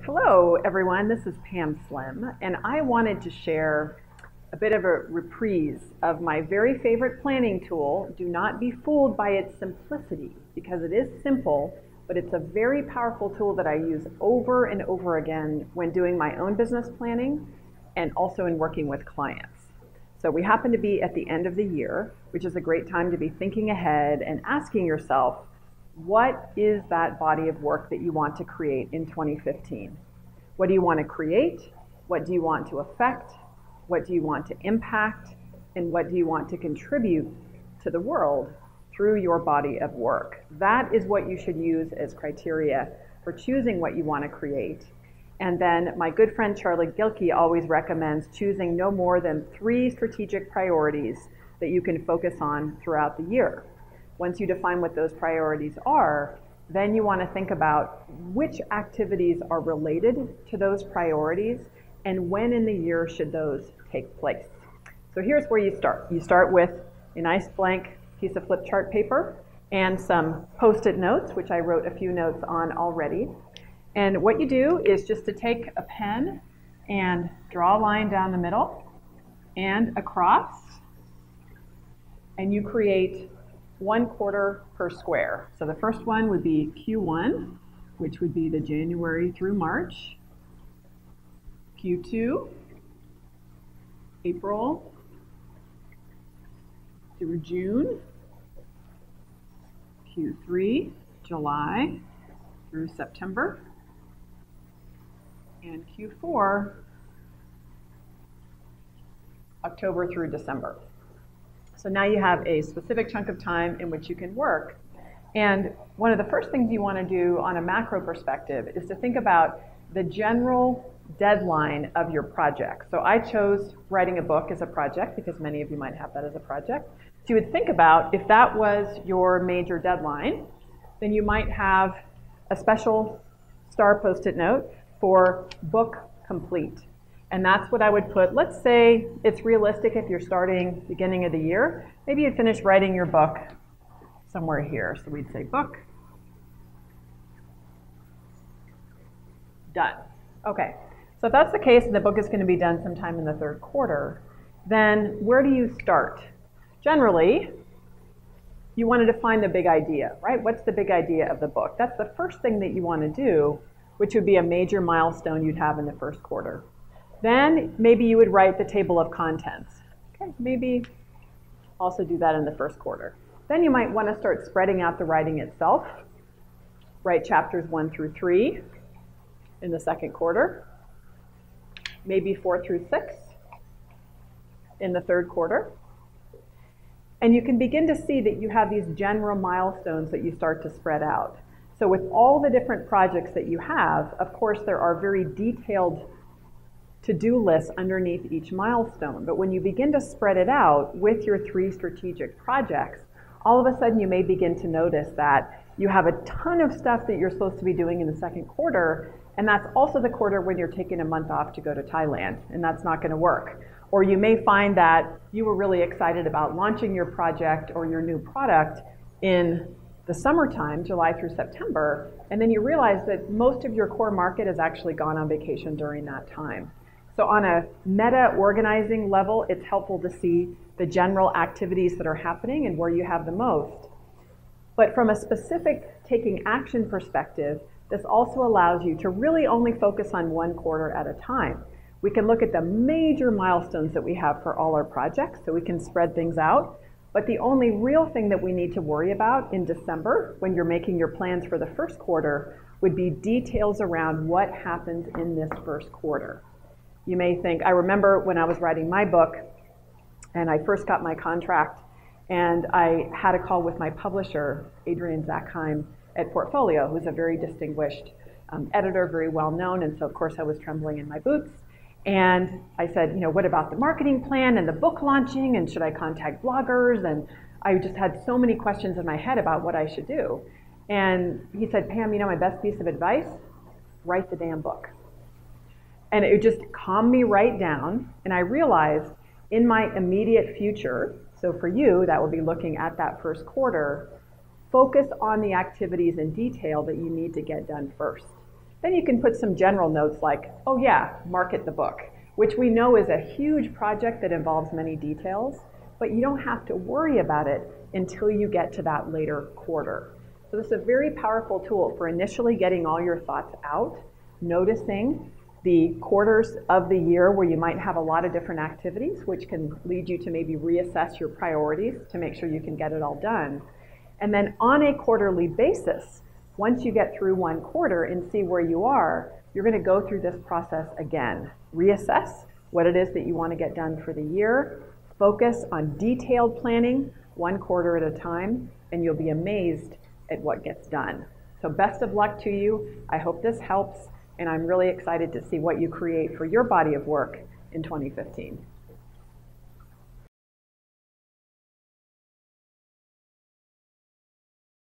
Hello, everyone. This is Pam Slim, and I wanted to share a bit of a reprise of my very favorite planning tool. Do not be fooled by its simplicity, because it is simple, but it's a very powerful tool that I use over and over again when doing my own business planning and also in working with clients. So we happen to be at the end of the year, which is a great time to be thinking ahead and asking yourself, what is that body of work that you want to create in 2015? What do you want to create? What do you want to affect? What do you want to impact? And what do you want to contribute to the world through your body of work? That is what you should use as criteria for choosing what you want to create. And then my good friend Charlie Gilkey always recommends choosing no more than 3 strategic priorities that you can focus on throughout the year. Once you define what those priorities are, then you want to think about which activities are related to those priorities and when in the year should those take place. So here's where you start. You start with a nice blank piece of flip chart paper and some post-it notes, which I wrote a few notes on already. And what you do is just to take a pen and draw a line down the middle and across, and you create 1 quarter per square. So the first one would be Q1, which would be the January through March. Q2, April through June. Q3, July through September. And Q4, October through December. So now you have a specific chunk of time in which you can work. And one of the first things you want to do on a macro perspective is to think about the general deadline of your project. So I chose writing a book as a project because many of you might have that as a project. So you would think about if that was your major deadline, then you might have a special star post-it note for book complete. And that's what I would put. Let's say it's realistic if you're starting beginning of the year. Maybe you'd finish writing your book somewhere here. So we'd say book done. Okay, so if that's the case and the book is going to be done sometime in the 3rd quarter, then where do you start? Generally, you want to define the big idea, right? What's the big idea of the book? That's the first thing that you want to do, which would be a major milestone you'd have in the 1st quarter. Then maybe you would write the table of contents. Okay, maybe also do that in the 1st quarter. Then you might want to start spreading out the writing itself. Write chapters 1 through 3 in the 2nd quarter. Maybe 4 through 6 in the 3rd quarter. And you can begin to see that you have these general milestones that you start to spread out. So with all the different projects that you have, of course, there are very detailed to-do lists underneath each milestone. But when you begin to spread it out with your 3 strategic projects, all of a sudden you may begin to notice that you have a ton of stuff that you're supposed to be doing in the 2nd quarter, and that's also the quarter when you're taking a month off to go to Thailand, and that's not going to work. Or you may find that you were really excited about launching your project or your new product in the summertime, July through September, and then you realize that most of your core market has actually gone on vacation during that time. So on a meta organizing level, it's helpful to see the general activities that are happening and where you have the most. But from a specific taking action perspective, this also allows you to really only focus on 1 quarter at a time. We can look at the major milestones that we have for all our projects, so we can spread things out. But the only real thing that we need to worry about in December, when you're making your plans for the 1st quarter, would be details around what happens in this 1st quarter. You may think, I remember when I was writing my book and I first got my contract and I had a call with my publisher, Adrian Zackheim at Portfolio, who's a very distinguished editor, very well known, and so of course I was trembling in my boots. And I said, what about the marketing plan and the book launching, and should I contact bloggers? And I just had so many questions in my head about what I should do. And he said, Pam, my best piece of advice, write the damn book. And it just calmed me right down, and I realized in my immediate future, so for you, that will be looking at that 1st quarter, focus on the activities in detail that you need to get done first. Then you can put some general notes like, oh yeah, market the book, which we know is a huge project that involves many details, but you don't have to worry about it until you get to that later quarter. So this is a very powerful tool for initially getting all your thoughts out, noticing the quarters of the year where you might have a lot of different activities, which can lead you to maybe reassess your priorities to make sure you can get it all done. And then on a quarterly basis, once you get through one quarter and see where you are, you're going to go through this process again. Reassess what it is that you want to get done for the year, focus on detailed planning, one quarter at a time, and you'll be amazed at what gets done. So best of luck to you. I hope this helps, and I'm really excited to see what you create for your body of work in 2015.